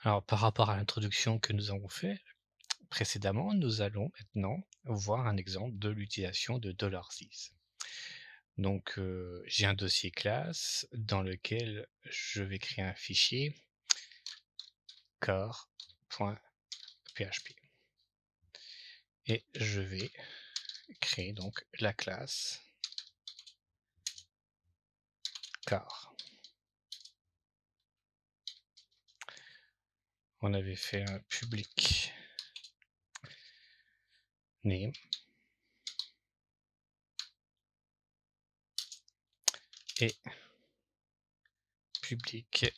Alors, par rapport à l'introduction que nous avons fait précédemment, nous allons maintenant voir un exemple de l'utilisation de $is. Donc, j'ai un dossier classe dans lequel je vais créer un fichier core.php et je vais créer donc la classe core. On avait fait un public name et public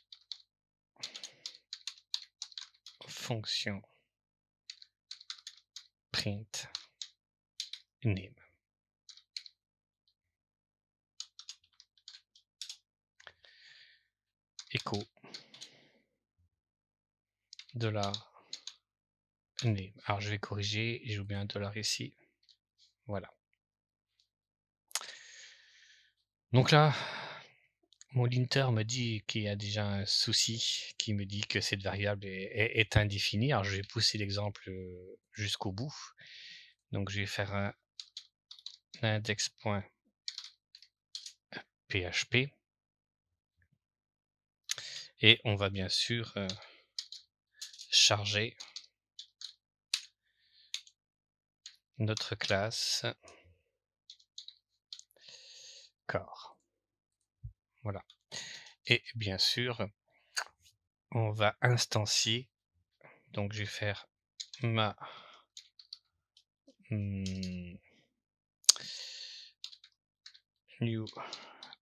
fonction print name. Echo $name. Alors je vais corriger, j'ai oublié un dollar ici. Voilà. Donc là, mon linter me dit qu'il y a déjà un souci, qui me dit que cette variable est indéfinie. Alors je vais pousser l'exemple jusqu'au bout. Donc je vais faire un index.php et on va bien sûr charger notre classe core. Voilà. Et bien sûr, on va instancier. Donc je vais faire ma new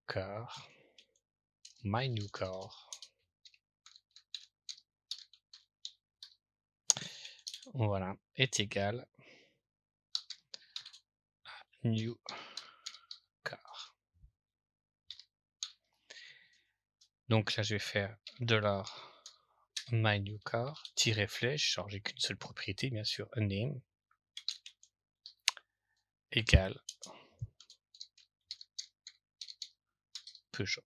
car, my new car. Voilà, est égal à new car. Donc là, je vais faire $my new car, tiret flèche, alors j'ai qu'une seule propriété, bien sûr, a name, égale Peugeot.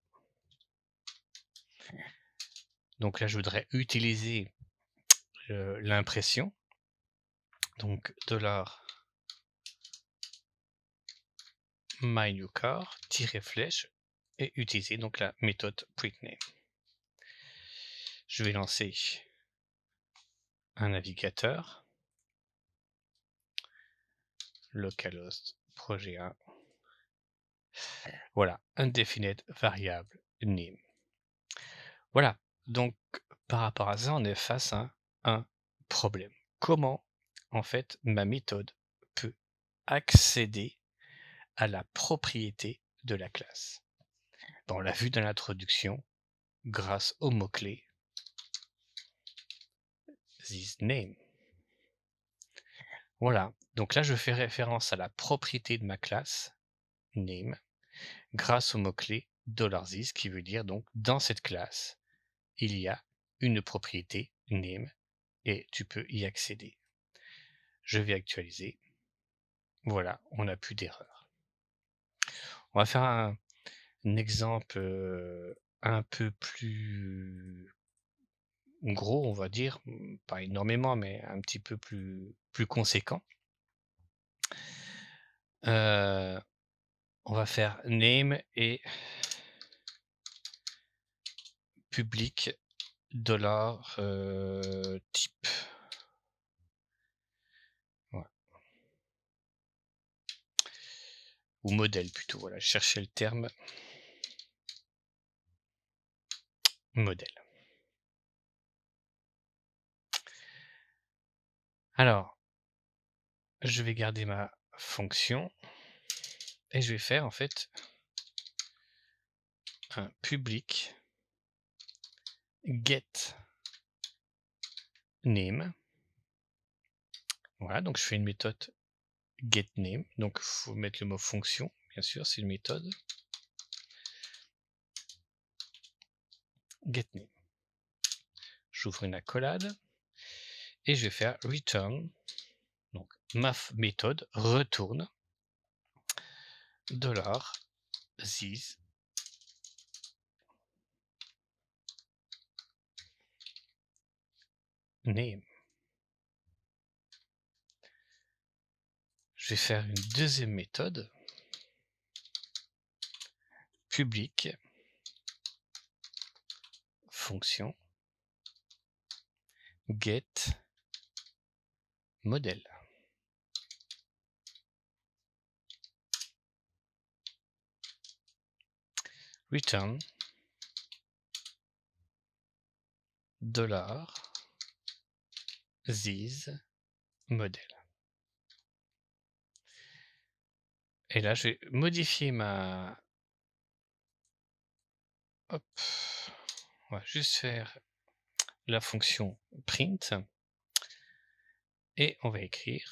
Donc là, je voudrais utiliser l'impression. Donc $my new car, tiret flèche, et utiliser donc la méthode printName. Je vais lancer un navigateur, localhost projet 1. Voilà, indefinite variable name. Voilà, donc par rapport à ça, on est face à un problème. Comment, en fait, ma méthode peut accéder à la propriété de la classe? On l'a vu dans l'introduction, grâce au mot-clé thisName. Voilà, donc là je fais référence à la propriété de ma classe name grâce au mot-clé $this, qui veut dire donc dans cette classe, il y a une propriété name et tu peux y accéder. Je vais actualiser. Voilà, on n'a plus d'erreur. On va faire un exemple un peu plus gros, on va dire, pas énormément, mais un petit peu plus conséquent. On va faire name et public dollar type. Voilà. Ou modèle plutôt, voilà, je cherchais le terme modèle. Alors, je vais garder ma fonction et je vais faire en fait un public get name. Voilà, donc je fais une méthode getName, donc il faut mettre le mot fonction, bien sûr, c'est une méthode getName. J'ouvre une accolade et je vais faire return, donc ma méthode retourne $this name. Je vais faire une deuxième méthode, public, fonction, get, modèle. Return $, this modèle. Et là, je vais modifier ma... Hop. On va juste faire la fonction print. Et on va écrire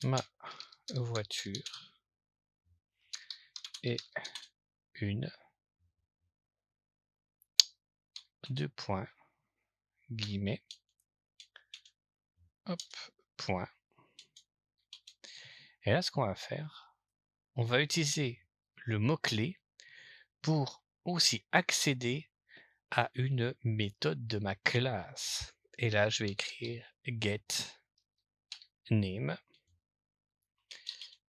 ma voiture est une... deux points, guillemets, hop, point. Et là, ce qu'on va faire, on va utiliser le mot-clé pour aussi accéder à une méthode de ma classe. Et là, je vais écrire get name,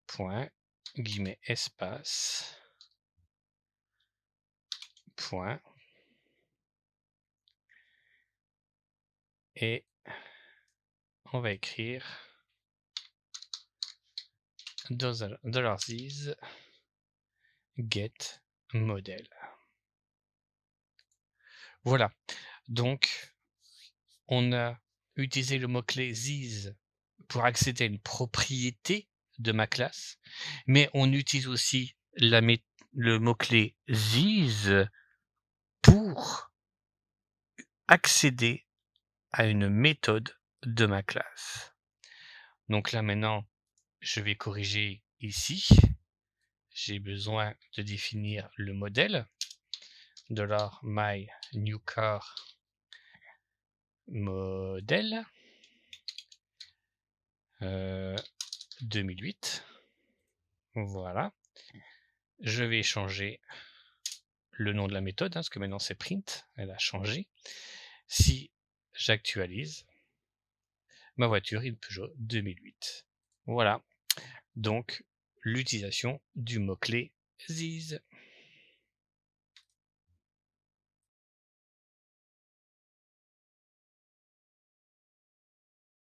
point, guillemets, espace, point. Et on va écrire $is get model. Voilà. Donc, on a utilisé le mot-clé this pour accéder à une propriété de ma classe, mais on utilise aussi le mot-clé this pour accéder à une méthode de ma classe. Donc là maintenant, je vais corriger ici. J'ai besoin de définir le modèle. $my new car modèle 2008. Voilà. Je vais changer le nom de la méthode, parce que maintenant c'est print, elle a changé. Si j'actualise, ma voiture est une Peugeot 2008. Voilà. Donc, l'utilisation du mot-clé this.